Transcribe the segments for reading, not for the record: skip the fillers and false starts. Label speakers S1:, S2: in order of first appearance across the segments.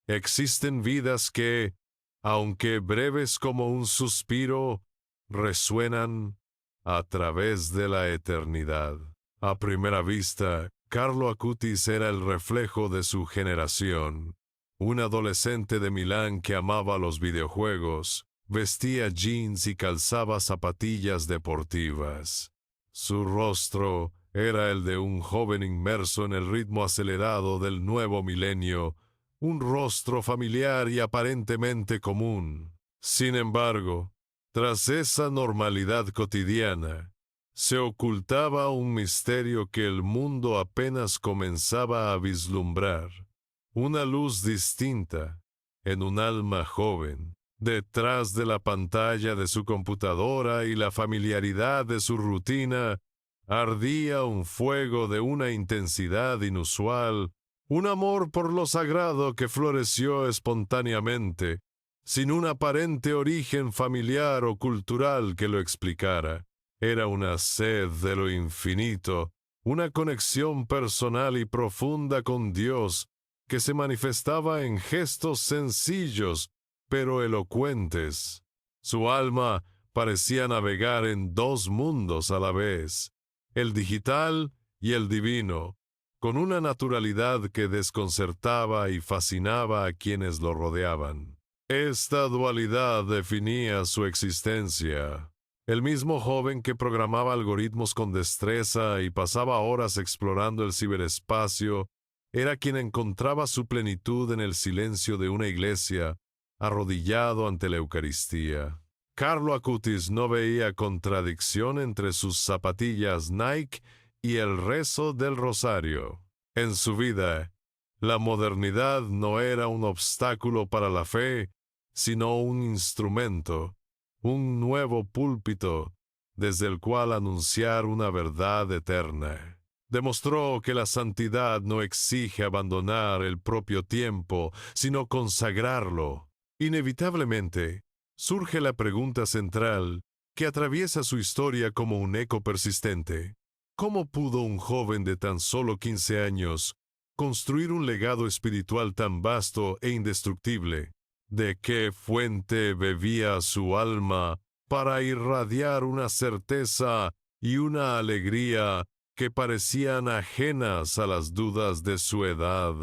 S1: Existen vidas que, aunque breves como un suspiro, resuenan a través de la eternidad. A primera vista, Carlo Acutis era el reflejo de su generación. Un adolescente de Milán que amaba los videojuegos, vestía jeans y calzaba zapatillas deportivas. Su rostro era el de un joven inmerso en el ritmo acelerado del nuevo milenio, un rostro familiar y aparentemente común. Sin embargo, tras esa normalidad cotidiana, se ocultaba un misterio que el mundo apenas comenzaba a vislumbrar. Una luz distinta en un alma joven. Detrás de la pantalla de su computadora y la familiaridad de su rutina, ardía un fuego de una intensidad inusual, un amor por lo sagrado que floreció espontáneamente, sin un aparente origen familiar o cultural que lo explicara. Era una sed de lo infinito, una conexión personal y profunda con Dios que se manifestaba en gestos sencillos pero elocuentes. Su alma parecía navegar en dos mundos a la vez, el digital y el divino, con una naturalidad que desconcertaba y fascinaba a quienes lo rodeaban. Esta dualidad definía su existencia. El mismo joven que programaba algoritmos con destreza y pasaba horas explorando el ciberespacio, era quien encontraba su plenitud en el silencio de una iglesia, arrodillado ante la Eucaristía. Carlo Acutis no veía contradicción entre sus zapatillas Nike y el rezo del rosario. En su vida, la modernidad no era un obstáculo para la fe, sino un instrumento, un nuevo púlpito desde el cual anunciar una verdad eterna. Demostró que la santidad no exige abandonar el propio tiempo, sino consagrarlo. Inevitablemente, surge la pregunta central que atraviesa su historia como un eco persistente. ¿Cómo pudo un joven de tan solo 15 años construir un legado espiritual tan vasto e indestructible? ¿De qué fuente bebía su alma para irradiar una certeza y una alegría que parecían ajenas a las dudas de su edad?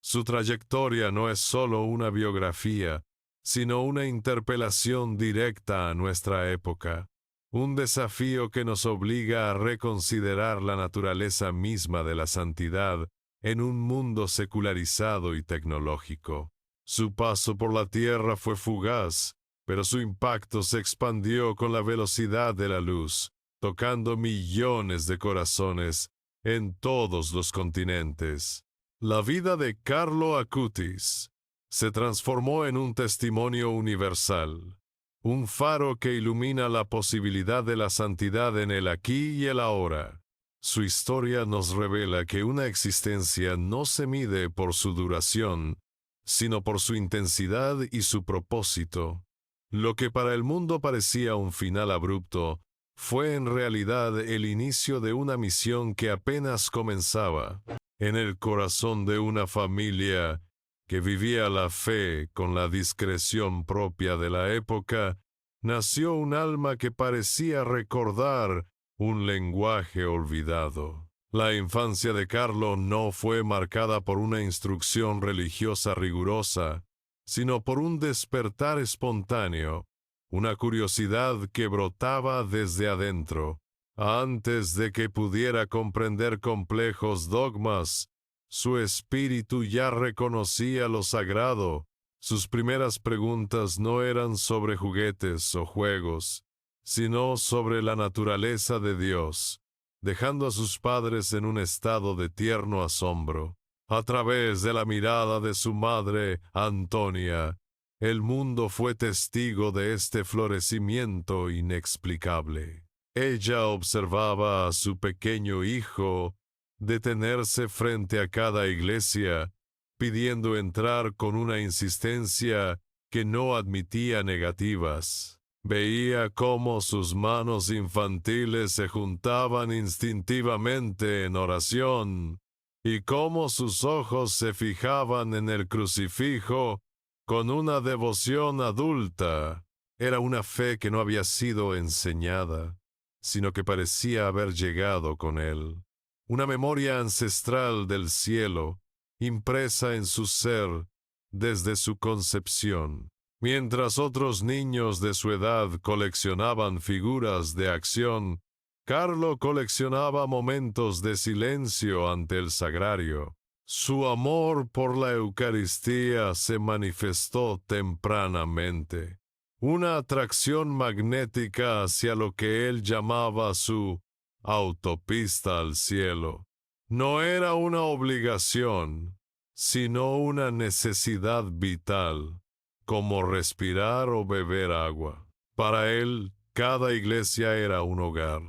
S1: Su trayectoria no es solo una biografía, sino una interpelación directa a nuestra época, un desafío que nos obliga a reconsiderar la naturaleza misma de la santidad en un mundo secularizado y tecnológico. Su paso por la tierra fue fugaz, pero su impacto se expandió con la velocidad de la luz, tocando millones de corazones en todos los continentes. La vida de Carlo Acutis se transformó en un testimonio universal, un faro que ilumina la posibilidad de la santidad en el aquí y el ahora. Su historia nos revela que una existencia no se mide por su duración, sino por su intensidad y su propósito. Lo que para el mundo parecía un final abrupto, fue en realidad el inicio de una misión que apenas comenzaba. En el corazón de una familia que vivía la fe con la discreción propia de la época, nació un alma que parecía recordar un lenguaje olvidado. La infancia de Carlo no fue marcada por una instrucción religiosa rigurosa, sino por un despertar espontáneo, una curiosidad que brotaba desde adentro. Antes de que pudiera comprender complejos dogmas, su espíritu ya reconocía lo sagrado. Sus primeras preguntas no eran sobre juguetes o juegos, sino sobre la naturaleza de Dios, dejando a sus padres en un estado de tierno asombro. A través de la mirada de su madre, Antonia, el mundo fue testigo de este florecimiento inexplicable. Ella observaba a su pequeño hijo detenerse frente a cada iglesia, pidiendo entrar con una insistencia que no admitía negativas. Veía cómo sus manos infantiles se juntaban instintivamente en oración, y cómo sus ojos se fijaban en el crucifijo con una devoción adulta. Era una fe que no había sido enseñada, sino que parecía haber llegado con él. Una memoria ancestral del cielo, impresa en su ser desde su concepción. Mientras otros niños de su edad coleccionaban figuras de acción, Carlo coleccionaba momentos de silencio ante el sagrario. Su amor por la Eucaristía se manifestó tempranamente. Una atracción magnética hacia lo que él llamaba su autopista al cielo. No era una obligación, sino una necesidad vital, como respirar o beber agua. Para él, cada iglesia era un hogar,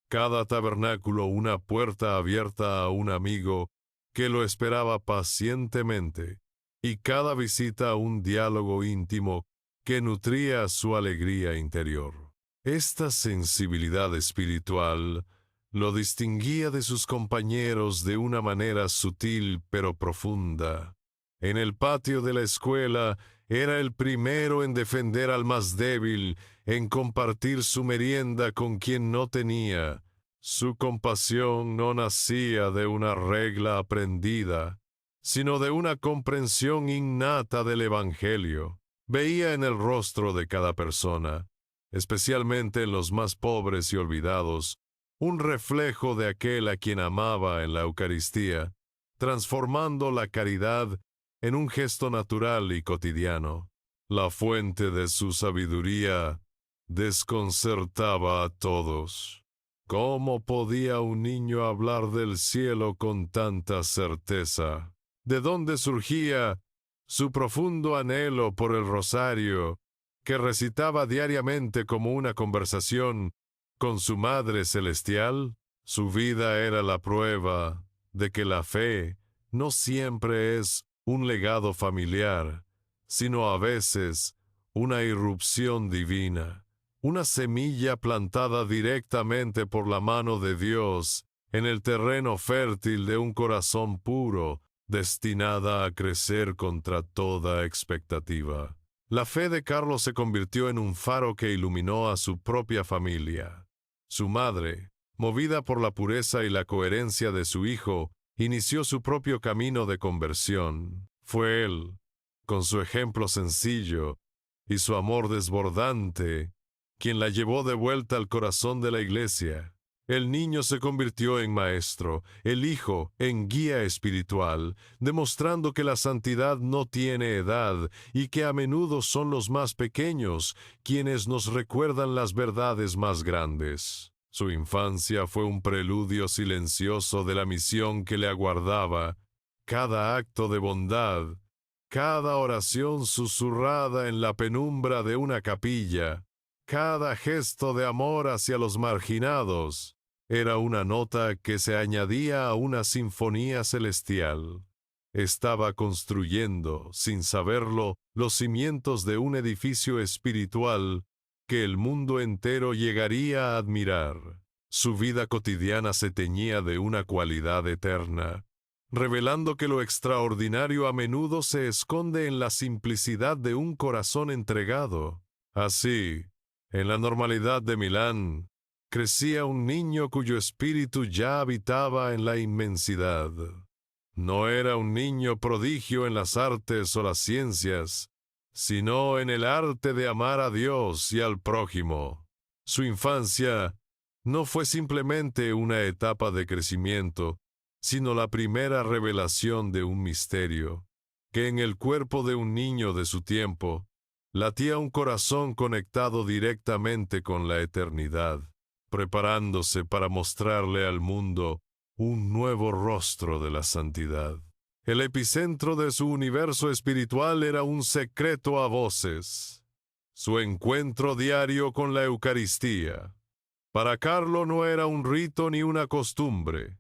S1: cada tabernáculo una puerta abierta a un amigo que lo esperaba pacientemente, y cada visita un diálogo íntimo que nutría su alegría interior. Esta sensibilidad espiritual lo distinguía de sus compañeros de una manera sutil pero profunda. En el patio de la escuela era el primero en defender al más débil, en compartir su merienda con quien no tenía. Su compasión no nacía de una regla aprendida, sino de una comprensión innata del Evangelio. Veía en el rostro de cada persona, especialmente en los más pobres y olvidados, un reflejo de aquel a quien amaba en la Eucaristía, transformando la caridad en un gesto natural y cotidiano. La fuente de su sabiduría desconcertaba a todos. ¿Cómo podía un niño hablar del cielo con tanta certeza? ¿De dónde surgía su profundo anhelo por el rosario, que recitaba diariamente como una conversación con su Madre Celestial? Su vida era la prueba de que la fe no siempre es un legado familiar, sino a veces una irrupción divina, una semilla plantada directamente por la mano de Dios en el terreno fértil de un corazón puro, destinada a crecer contra toda expectativa. La fe de Carlos se convirtió en un faro que iluminó a su propia familia. Su madre, movida por la pureza y la coherencia de su hijo, inició su propio camino de conversión. Fue él, con su ejemplo sencillo y su amor desbordante, quien la llevó de vuelta al corazón de la iglesia. El niño se convirtió en maestro, el hijo en guía espiritual, demostrando que la santidad no tiene edad y que a menudo son los más pequeños quienes nos recuerdan las verdades más grandes. Su infancia fue un preludio silencioso de la misión que le aguardaba. Cada acto de bondad, cada oración susurrada en la penumbra de una capilla, cada gesto de amor hacia los marginados, era una nota que se añadía a una sinfonía celestial. Estaba construyendo, sin saberlo, los cimientos de un edificio espiritual que el mundo entero llegaría a admirar. Su vida cotidiana se teñía de una cualidad eterna, revelando que lo extraordinario a menudo se esconde en la simplicidad de un corazón entregado. Así, en la normalidad de Milán, crecía un niño cuyo espíritu ya habitaba en la inmensidad. No era un niño prodigio en las artes o las ciencias, sino en el arte de amar a Dios y al prójimo. Su infancia no fue simplemente una etapa de crecimiento, sino la primera revelación de un misterio, que en el cuerpo de un niño de su tiempo latía un corazón conectado directamente con la eternidad, preparándose para mostrarle al mundo un nuevo rostro de la santidad. El epicentro de su universo espiritual era un secreto a voces, su encuentro diario con la Eucaristía. Para Carlo no era un rito ni una costumbre,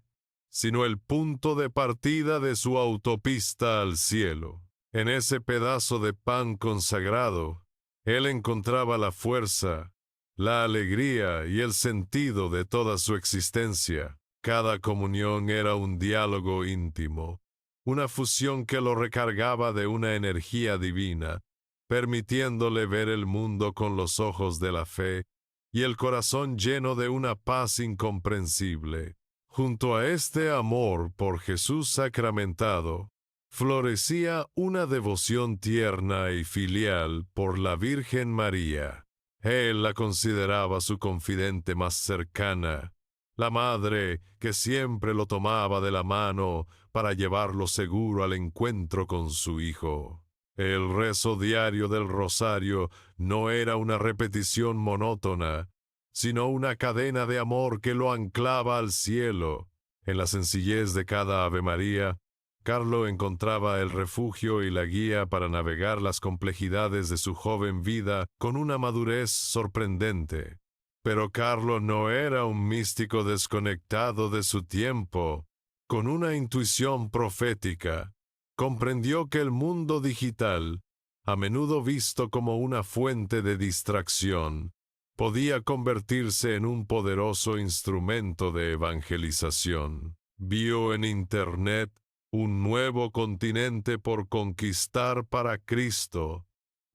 S1: sino el punto de partida de su autopista al cielo. En ese pedazo de pan consagrado, él encontraba la fuerza, la alegría y el sentido de toda su existencia. Cada comunión era un diálogo íntimo, una fusión que lo recargaba de una energía divina, permitiéndole ver el mundo con los ojos de la fe y el corazón lleno de una paz incomprensible. Junto a este amor por Jesús sacramentado, florecía una devoción tierna y filial por la Virgen María. Él la consideraba su confidente más cercana, la madre que siempre lo tomaba de la mano para llevarlo seguro al encuentro con su hijo. El rezo diario del rosario no era una repetición monótona, sino una cadena de amor que lo anclaba al cielo. En la sencillez de cada Ave María, Carlo encontraba el refugio y la guía para navegar las complejidades de su joven vida con una madurez sorprendente. Pero Carlo no era un místico desconectado de su tiempo. Con una intuición profética, comprendió que el mundo digital, a menudo visto como una fuente de distracción, podía convertirse en un poderoso instrumento de evangelización. Vio en Internet un nuevo continente por conquistar para Cristo,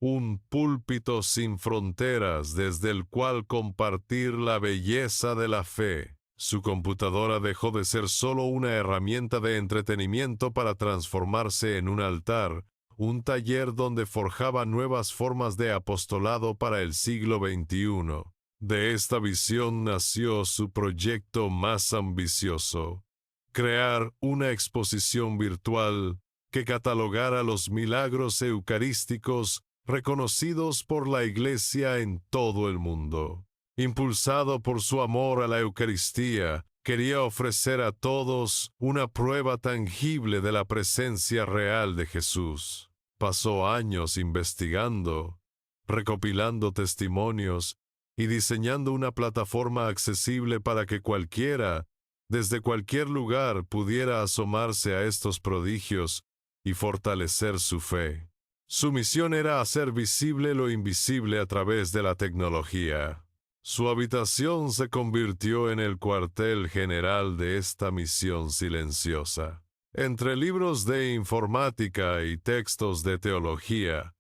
S1: un púlpito sin fronteras desde el cual compartir la belleza de la fe. Su computadora dejó de ser solo una herramienta de entretenimiento para transformarse en un altar, un taller donde forjaba nuevas formas de apostolado para el siglo XXI. De esta visión nació su proyecto más ambicioso: crear una exposición virtual que catalogara los milagros eucarísticos reconocidos por la Iglesia en todo el mundo. Impulsado por su amor a la Eucaristía, quería ofrecer a todos una prueba tangible de la presencia real de Jesús. Pasó años investigando, recopilando testimonios y diseñando una plataforma accesible para que cualquiera, desde cualquier lugar, pudiera asomarse a estos prodigios y fortalecer su fe. Su misión era hacer visible lo invisible a través de la tecnología. Su habitación se convirtió en el cuartel general de esta misión silenciosa. Entre libros de informática y textos de teología,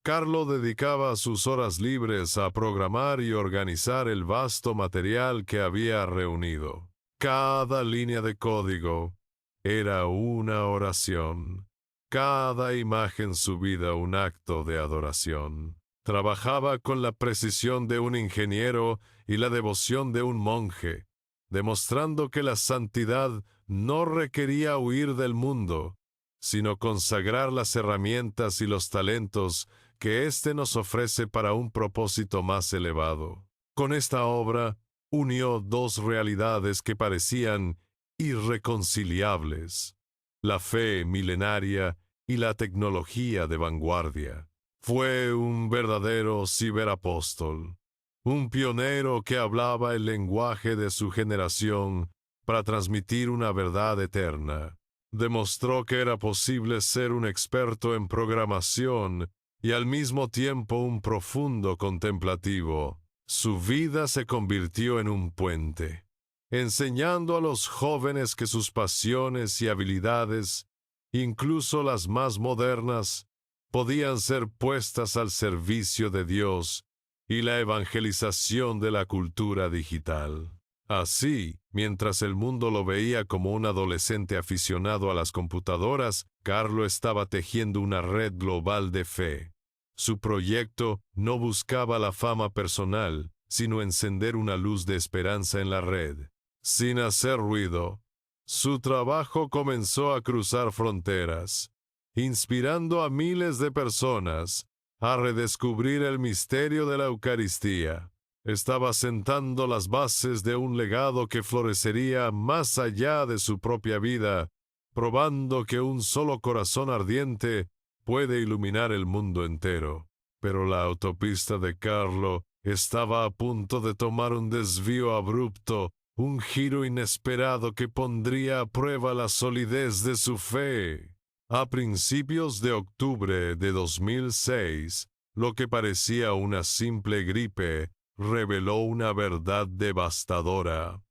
S1: Carlo dedicaba sus horas libres a programar y organizar el vasto material que había reunido. Cada línea de código era una oración, cada imagen subida un acto de adoración. Trabajaba con la precisión de un ingeniero y la devoción de un monje, demostrando que la santidad no requería huir del mundo, sino consagrar las herramientas y los talentos que éste nos ofrece para un propósito más elevado. Con esta obra, unió dos realidades que parecían irreconciliables: la fe milenaria y la tecnología de vanguardia. Fue un verdadero ciberapóstol, un pionero que hablaba el lenguaje de su generación para transmitir una verdad eterna. Demostró que era posible ser un experto en programación y al mismo tiempo un profundo contemplativo. Su vida se convirtió en un puente, enseñando a los jóvenes que sus pasiones y habilidades, incluso las más modernas, podían ser puestas al servicio de Dios y la evangelización de la cultura digital. Así, mientras el mundo lo veía como un adolescente aficionado a las computadoras, Carlo estaba tejiendo una red global de fe. Su proyecto no buscaba la fama personal, sino encender una luz de esperanza en la red. Sin hacer ruido, su trabajo comenzó a cruzar fronteras, inspirando a miles de personas a redescubrir el misterio de la Eucaristía. Estaba sentando las bases de un legado que florecería más allá de su propia vida, probando que un solo corazón ardiente puede iluminar el mundo entero. Pero la autopista de Carlo estaba a punto de tomar un desvío abrupto, un giro inesperado que pondría a prueba la solidez de su fe. A principios de octubre de 2006, lo que parecía una simple gripe reveló una verdad devastadora.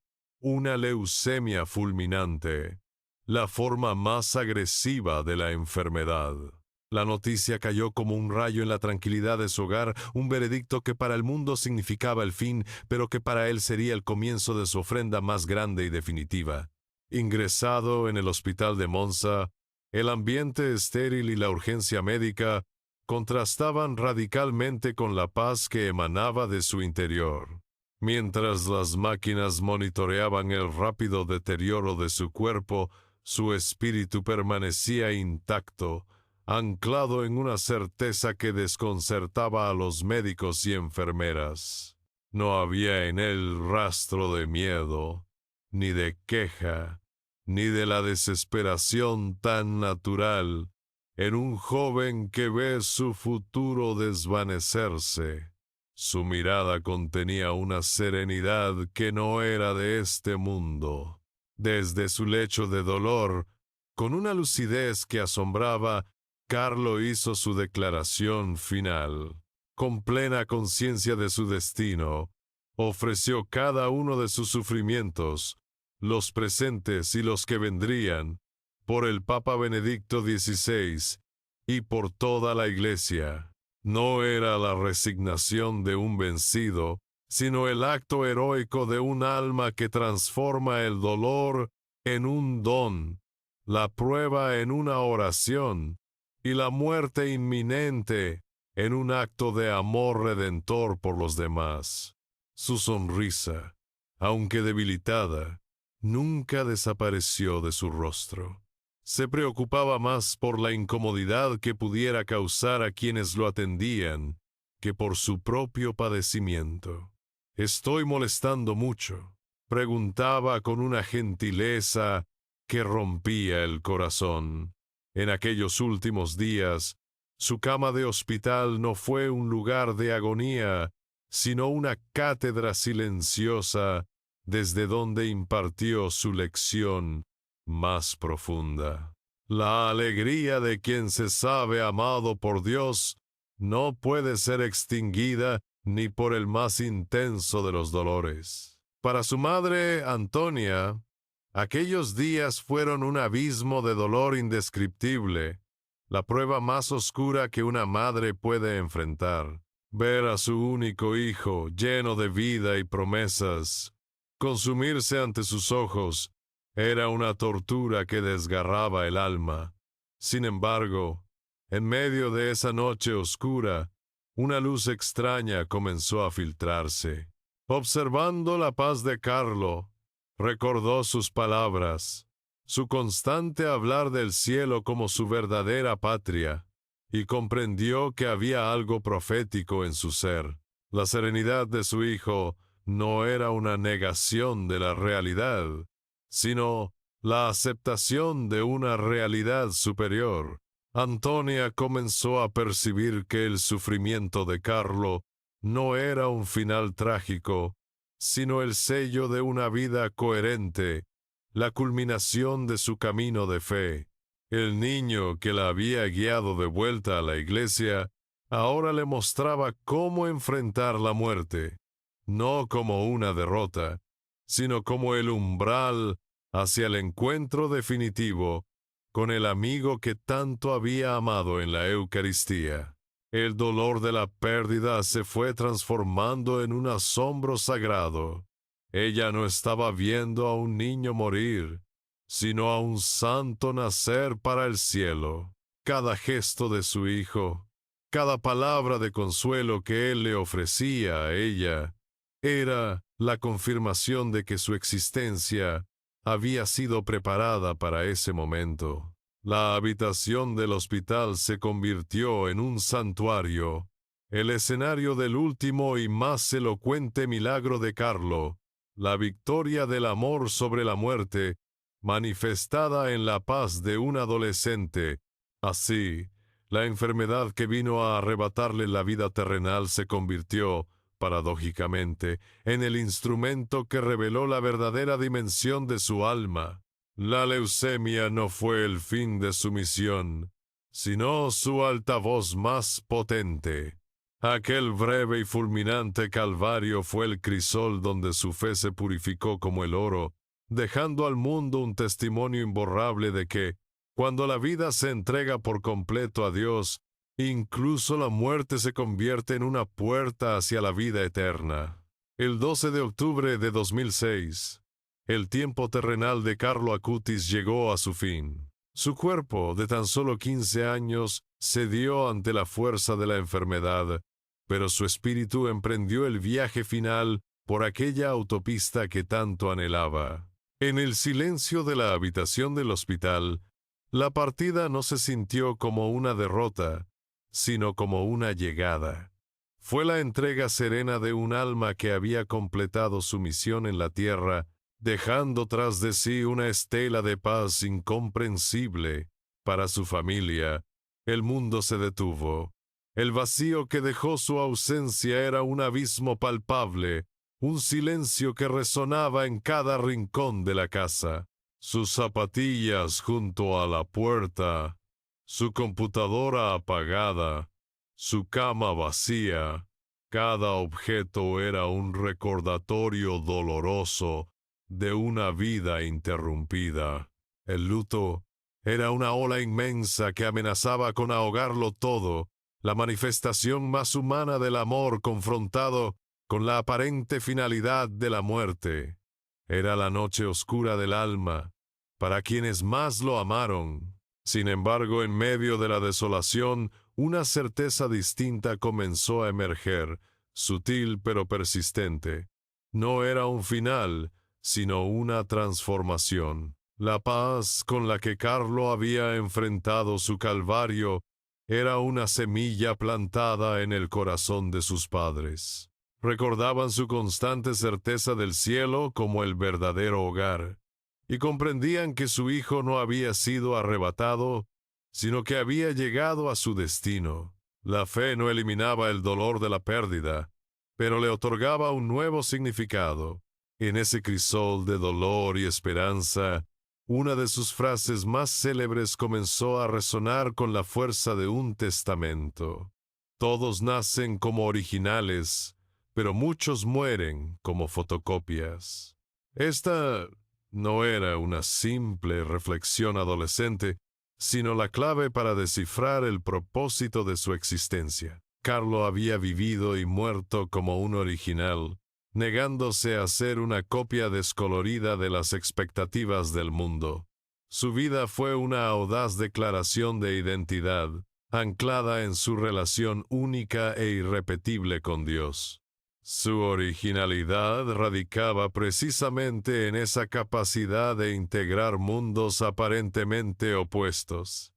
S1: una leucemia fulminante, la forma más agresiva de la enfermedad. La noticia cayó como un rayo en la tranquilidad de su hogar, un veredicto que para el mundo significaba el fin, pero que para él sería el comienzo de su ofrenda más grande y definitiva. Ingresado en el hospital de Monza, el ambiente estéril y la urgencia médica contrastaban radicalmente con la paz que emanaba de su interior. Mientras las máquinas monitoreaban el rápido deterioro de su cuerpo, su espíritu permanecía intacto, anclado en una certeza que desconcertaba a los médicos y enfermeras. No había en él rastro de miedo, ni de queja, ni de la desesperación tan natural en un joven que ve su futuro desvanecerse. Su mirada contenía una serenidad que no era de este mundo. Desde su lecho de dolor, con una lucidez que asombraba, Carlo hizo su declaración final. Con plena conciencia de su destino, ofreció cada uno de sus sufrimientos, los presentes y los que vendrían, por el Papa Benedicto XVI y por toda la Iglesia. No era la resignación de un vencido, sino el acto heroico de un alma que transforma el dolor en un don, la prueba en una oración y la muerte inminente en un acto de amor redentor por los demás. Su sonrisa, aunque debilitada, nunca desapareció de su rostro. Se preocupaba más por la incomodidad que pudiera causar a quienes lo atendían que por su propio padecimiento. «¿Estoy molestando mucho?», preguntaba con una gentileza que rompía el corazón. En aquellos últimos días, su cama de hospital no fue un lugar de agonía, sino una cátedra silenciosa desde donde impartió su lección más profunda. La alegría de quien se sabe amado por Dios no puede ser extinguida ni por el más intenso de los dolores. Para su madre, Antonia, aquellos días fueron un abismo de dolor indescriptible, la prueba más oscura que una madre puede enfrentar. Ver a su único hijo, lleno de vida y promesas, consumirse ante sus ojos, era una tortura que desgarraba el alma. Sin embargo, en medio de esa noche oscura, una luz extraña comenzó a filtrarse. Observando la paz de Carlo, recordó sus palabras, su constante hablar del cielo como su verdadera patria, y comprendió que había algo profético en su ser. La serenidad de su hijo no era una negación de la realidad, sino la aceptación de una realidad superior. Antonia comenzó a percibir que el sufrimiento de Carlo no era un final trágico, sino el sello de una vida coherente, la culminación de su camino de fe. El niño que la había guiado de vuelta a la iglesia ahora le mostraba cómo enfrentar la muerte, no como una derrota, sino como el umbral hacia el encuentro definitivo con el amigo que tanto había amado en la Eucaristía. El dolor de la pérdida se fue transformando en un asombro sagrado. Ella no estaba viendo a un niño morir, sino a un santo nacer para el cielo. Cada gesto de su hijo, cada palabra de consuelo que él le ofrecía a ella, era la confirmación de que su existencia había sido preparada para ese momento. La habitación del hospital se convirtió en un santuario, el escenario del último y más elocuente milagro de Carlo, la victoria del amor sobre la muerte, manifestada en la paz de un adolescente. Así, la enfermedad que vino a arrebatarle la vida terrenal se convirtió, paradójicamente, en el instrumento que reveló la verdadera dimensión de su alma. La leucemia no fue el fin de su misión, sino su altavoz más potente. Aquel breve y fulminante calvario fue el crisol donde su fe se purificó como el oro, dejando al mundo un testimonio imborrable de que, cuando la vida se entrega por completo a Dios, incluso la muerte se convierte en una puerta hacia la vida eterna. El 12 de octubre de 2006, el tiempo terrenal de Carlo Acutis llegó a su fin. Su cuerpo, de tan solo 15 años, cedió ante la fuerza de la enfermedad, pero su espíritu emprendió el viaje final por aquella autopista que tanto anhelaba. En el silencio de la habitación del hospital, la partida no se sintió como una derrota, sino como una llegada. Fue la entrega serena de un alma que había completado su misión en la tierra, dejando tras de sí una estela de paz incomprensible. Para su familia, el mundo se detuvo. El vacío que dejó su ausencia era un abismo palpable, un silencio que resonaba en cada rincón de la casa. Sus zapatillas junto a la puerta, su computadora apagada, su cama vacía. Cada objeto era un recordatorio doloroso de una vida interrumpida. El luto era una ola inmensa que amenazaba con ahogarlo todo, la manifestación más humana del amor confrontado con la aparente finalidad de la muerte. Era la noche oscura del alma, para quienes más lo amaron. Sin embargo, en medio de la desolación, una certeza distinta comenzó a emerger, sutil pero persistente. No era un final, sino una transformación. La paz con la que Carlo había enfrentado su calvario era una semilla plantada en el corazón de sus padres. Recordaban su constante certeza del cielo como el verdadero hogar, y comprendían que su hijo no había sido arrebatado, sino que había llegado a su destino. La fe no eliminaba el dolor de la pérdida, pero le otorgaba un nuevo significado. En ese crisol de dolor y esperanza, una de sus frases más célebres comenzó a resonar con la fuerza de un testamento. Todos nacen como originales, pero muchos mueren como fotocopias. Esta no era una simple reflexión adolescente, sino la clave para descifrar el propósito de su existencia. Carlo había vivido y muerto como un original, negándose a ser una copia descolorida de las expectativas del mundo. Su vida fue una audaz declaración de identidad, anclada en su relación única e irrepetible con Dios. Su originalidad radicaba precisamente en esa capacidad de integrar mundos aparentemente opuestos.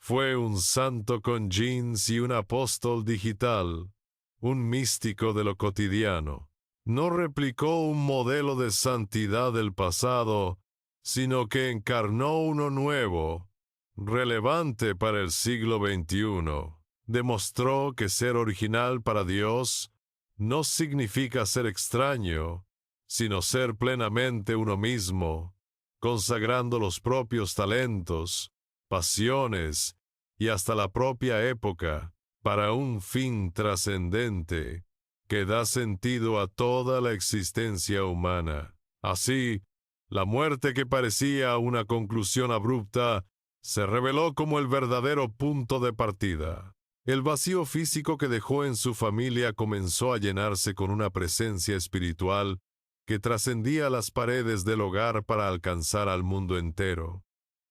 S1: Fue un santo con jeans y un apóstol digital, un místico de lo cotidiano. No replicó un modelo de santidad del pasado, sino que encarnó uno nuevo, relevante para el siglo XXI. Demostró que ser original para Dios no significa ser extraño, sino ser plenamente uno mismo, consagrando los propios talentos, pasiones y hasta la propia época para un fin trascendente que da sentido a toda la existencia humana. Así, la muerte que parecía una conclusión abrupta se reveló como el verdadero punto de partida. El vacío físico que dejó en su familia comenzó a llenarse con una presencia espiritual que trascendía las paredes del hogar para alcanzar al mundo entero.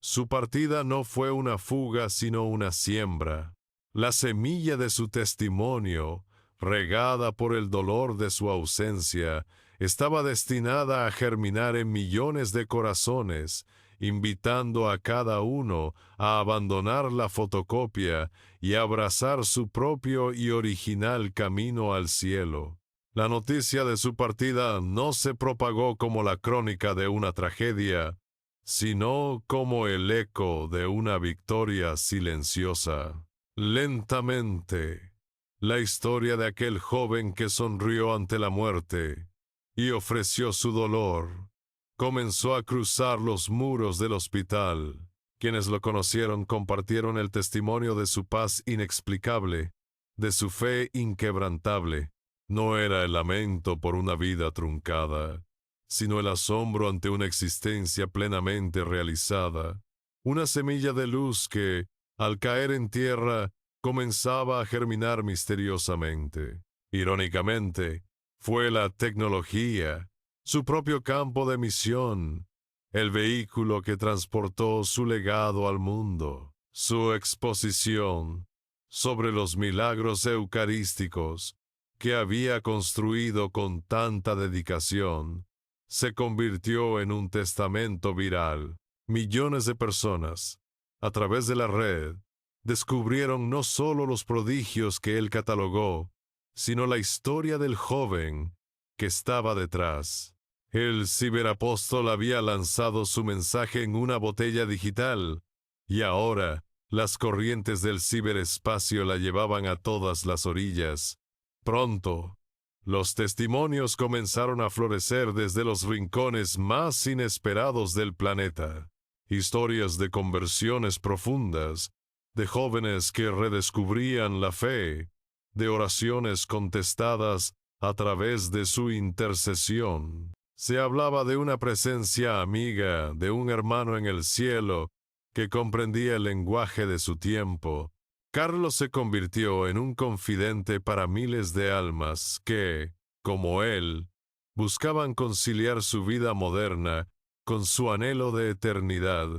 S1: Su partida no fue una fuga, sino una siembra. La semilla de su testimonio, regada por el dolor de su ausencia, estaba destinada a germinar en millones de corazones, invitando a cada uno a abandonar la fotocopia y abrazar su propio y original camino al cielo. La noticia de su partida no se propagó como la crónica de una tragedia, sino como el eco de una victoria silenciosa. Lentamente, la historia de aquel joven que sonrió ante la muerte y ofreció su dolor comenzó a cruzar los muros del hospital. Quienes lo conocieron compartieron el testimonio de su paz inexplicable, de su fe inquebrantable no era el lamento por una vida truncada, sino el asombro ante una existencia plenamente realizada, una semilla de luz que, al caer en tierra, comenzaba a germinar misteriosamente. Irónicamente, fue la tecnología, su propio campo de misión, el vehículo que transportó su legado al mundo. Su exposición sobre los milagros eucarísticos que había construido con tanta dedicación se convirtió en un testamento viral. Millones de personas, a través de la red, descubrieron no solo los prodigios que él catalogó, sino la historia del joven que estaba detrás. El ciberapóstol había lanzado su mensaje en una botella digital, y ahora las corrientes del ciberespacio la llevaban a todas las orillas. Pronto, los testimonios comenzaron a florecer desde los rincones más inesperados del planeta. Historias de conversiones profundas, de jóvenes que redescubrían la fe, de oraciones contestadas a través de su intercesión. Se hablaba de una presencia amiga, de un hermano en el cielo que comprendía el lenguaje de su tiempo. Carlos se convirtió en un confidente para miles de almas que, como él, buscaban conciliar su vida moderna con su anhelo de eternidad,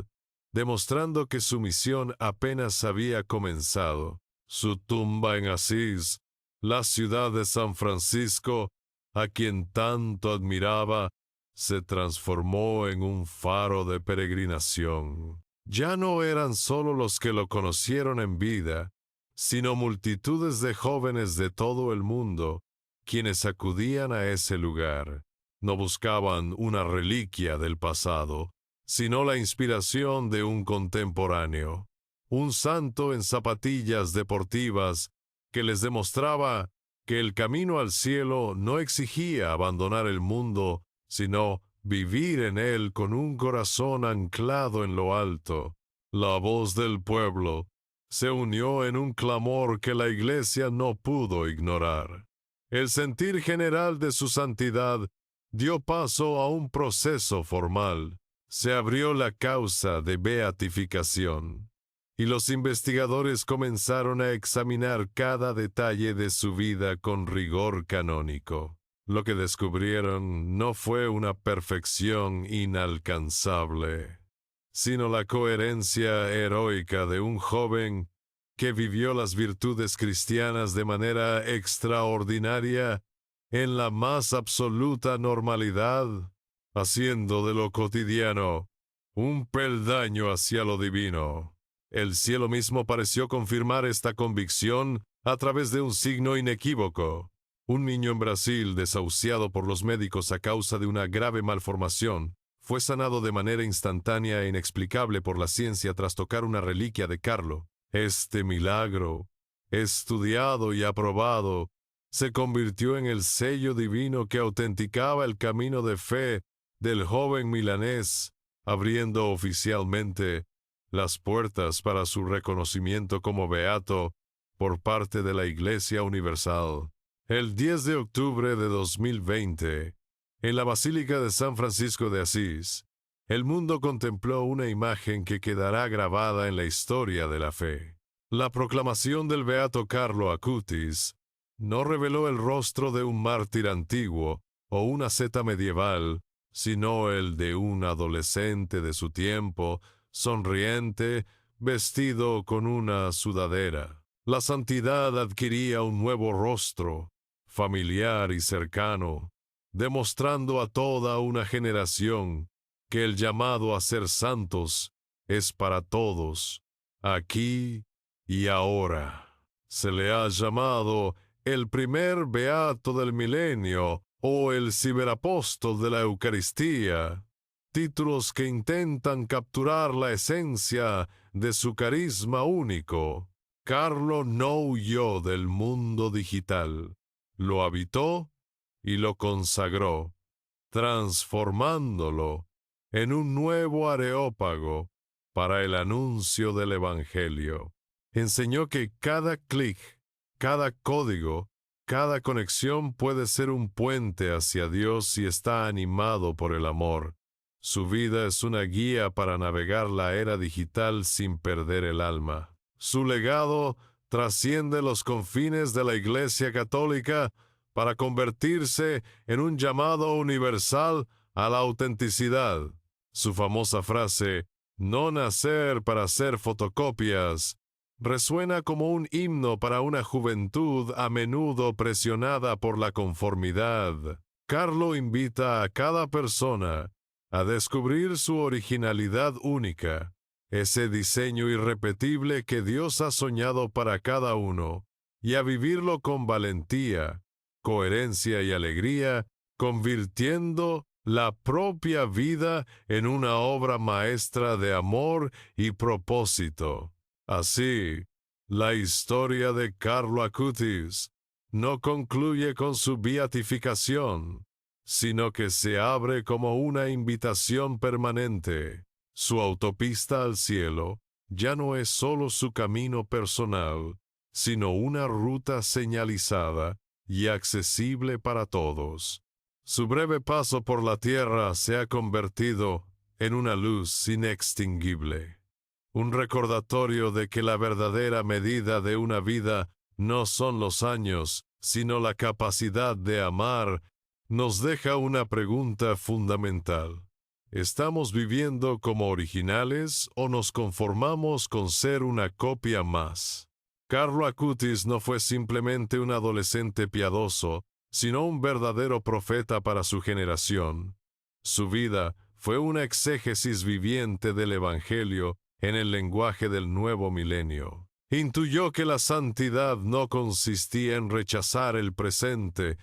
S1: demostrando que su misión apenas había comenzado. Su tumba en Asís, la ciudad de San Francisco, a quien tanto admiraba, se transformó en un faro de peregrinación. Ya no eran solo los que lo conocieron en vida, sino multitudes de jóvenes de todo el mundo, quienes acudían a ese lugar. No buscaban una reliquia del pasado, sino la inspiración de un contemporáneo, un santo en zapatillas deportivas que les demostraba que el camino al cielo no exigía abandonar el mundo, sino vivir en él con un corazón anclado en lo alto. La voz del pueblo se unió en un clamor que la Iglesia no pudo ignorar. El sentir general de su santidad dio paso a un proceso formal. Se abrió la causa de beatificación, y los investigadores comenzaron a examinar cada detalle de su vida con rigor canónico. Lo que descubrieron no fue una perfección inalcanzable, sino la coherencia heroica de un joven que vivió las virtudes cristianas de manera extraordinaria en la más absoluta normalidad, haciendo de lo cotidiano un peldaño hacia lo divino. El cielo mismo pareció confirmar esta convicción a través de un signo inequívoco. Un niño en Brasil, desahuciado por los médicos a causa de una grave malformación, fue sanado de manera instantánea e inexplicable por la ciencia tras tocar una reliquia de Carlo. Este milagro, estudiado y aprobado, se convirtió en el sello divino que autenticaba el camino de fe del joven milanés, abriendo oficialmente las puertas para su reconocimiento como beato por parte de la Iglesia Universal. El 10 de octubre de 2020, en la Basílica de San Francisco de Asís, el mundo contempló una imagen que quedará grabada en la historia de la fe. La proclamación del beato Carlo Acutis no reveló el rostro de un mártir antiguo o una asceta medieval, sino el de un adolescente de su tiempo, sonriente, vestido con una sudadera. La santidad adquiría un nuevo rostro, familiar y cercano, demostrando a toda una generación que el llamado a ser santos es para todos, aquí y ahora. Se le ha llamado el primer beato del milenio o el ciberapóstol de la Eucaristía, títulos que intentan capturar la esencia de su carisma único. Carlo no huyó del mundo digital, lo habitó y lo consagró, transformándolo en un nuevo areópago para el anuncio del Evangelio. Enseñó que cada clic Cada código, cada conexión puede ser un puente hacia Dios si está animado por el amor. Su vida es una guía para navegar la era digital sin perder el alma. Su legado trasciende los confines de la Iglesia Católica para convertirse en un llamado universal a la autenticidad. Su famosa frase, "No nacer para hacer fotocopias", resuena como un himno para una juventud a menudo presionada por la conformidad. Carlo invita a cada persona a descubrir su originalidad única, ese diseño irrepetible que Dios ha soñado para cada uno, y a vivirlo con valentía, coherencia y alegría, convirtiendo la propia vida en una obra maestra de amor y propósito. Así, la historia de Carlo Acutis no concluye con su beatificación, sino que se abre como una invitación permanente. Su autopista al cielo ya no es solo su camino personal, sino una ruta señalizada y accesible para todos. Su breve paso por la tierra se ha convertido en una luz inextinguible. Un recordatorio de que la verdadera medida de una vida no son los años, sino la capacidad de amar, nos deja una pregunta fundamental. ¿Estamos viviendo como originales o nos conformamos con ser una copia más? Carlo Acutis no fue simplemente un adolescente piadoso, sino un verdadero profeta para su generación. Su vida fue una exégesis viviente del Evangelio en el lenguaje del nuevo milenio. Intuyó que la santidad no consistía en rechazar el presente,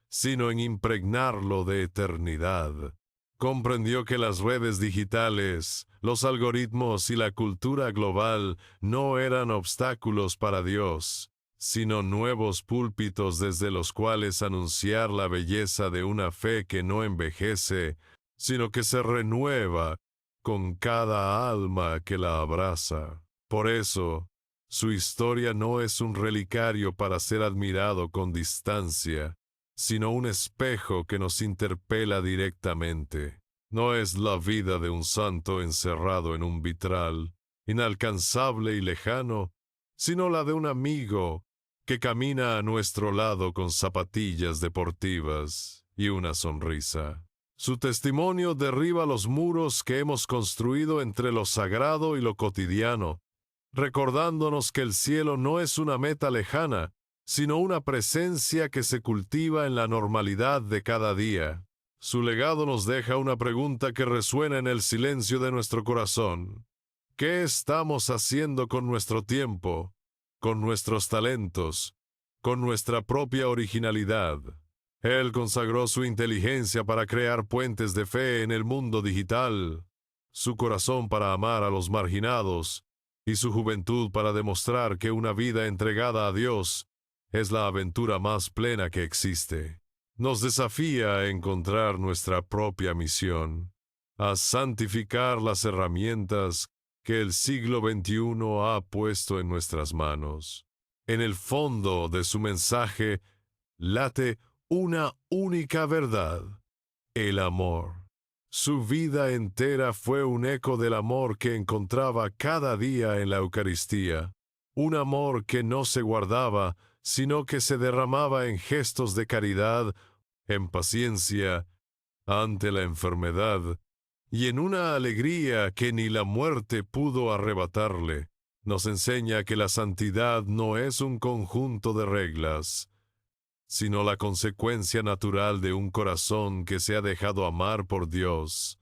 S1: sino en impregnarlo de eternidad. Comprendió que las redes digitales, los algoritmos y la cultura global no eran obstáculos para Dios, sino nuevos púlpitos desde los cuales anunciar la belleza de una fe que no envejece, sino que se renueva con cada alma que la abraza. Por eso, su historia no es un relicario para ser admirado con distancia, sino un espejo que nos interpela directamente. No es la vida de un santo encerrado en un vitral, inalcanzable y lejano, sino la de un amigo que camina a nuestro lado con zapatillas deportivas y una sonrisa. Su testimonio derriba los muros que hemos construido entre lo sagrado y lo cotidiano, recordándonos que el cielo no es una meta lejana, sino una presencia que se cultiva en la normalidad de cada día. Su legado nos deja una pregunta que resuena en el silencio de nuestro corazón. ¿Qué estamos haciendo con nuestro tiempo, con nuestros talentos, con nuestra propia originalidad? Él consagró su inteligencia para crear puentes de fe en el mundo digital, su corazón para amar a los marginados y su juventud para demostrar que una vida entregada a Dios es la aventura más plena que existe. Nos desafía a encontrar nuestra propia misión, a santificar las herramientas que el siglo XXI ha puesto en nuestras manos. En el fondo de su mensaje late una única verdad: el amor. Su vida entera fue un eco del amor que encontraba cada día en la Eucaristía, un amor que no se guardaba, sino que se derramaba en gestos de caridad, en paciencia ante la enfermedad y en una alegría que ni la muerte pudo arrebatarle. Nos enseña que la santidad no es un conjunto de reglas, sino la consecuencia natural de un corazón que se ha dejado amar por Dios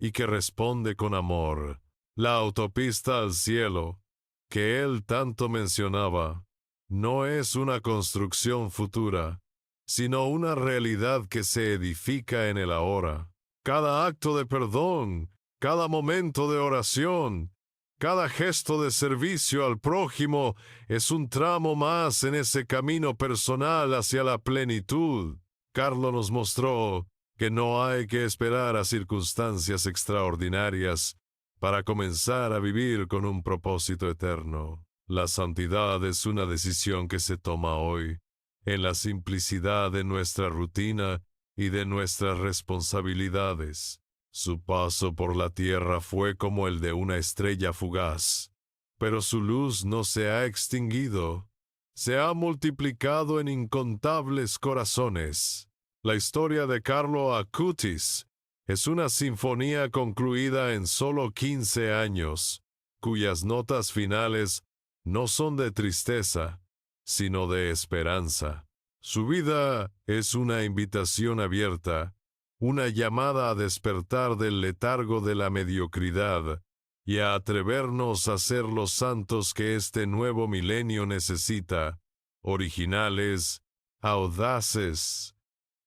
S1: y que responde con amor. La autopista al cielo, que él tanto mencionaba, no es una construcción futura, sino una realidad que se edifica en el ahora. Cada acto de perdón, cada momento de oración, cada gesto de servicio al prójimo es un tramo más en ese camino personal hacia la plenitud. Carlo nos mostró que no hay que esperar a circunstancias extraordinarias para comenzar a vivir con un propósito eterno. La santidad es una decisión que se toma hoy, en la simplicidad de nuestra rutina y de nuestras responsabilidades. Su paso por la tierra fue como el de una estrella fugaz, pero su luz no se ha extinguido, se ha multiplicado en incontables corazones. La historia de Carlo Acutis es una sinfonía concluida en solo 15 años, cuyas notas finales no son de tristeza, sino de esperanza. Su vida es una invitación abierta, una llamada a despertar del letargo de la mediocridad y a atrevernos a ser los santos que este nuevo milenio necesita, originales, audaces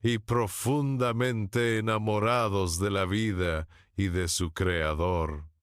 S1: y profundamente enamorados de la vida y de su Creador.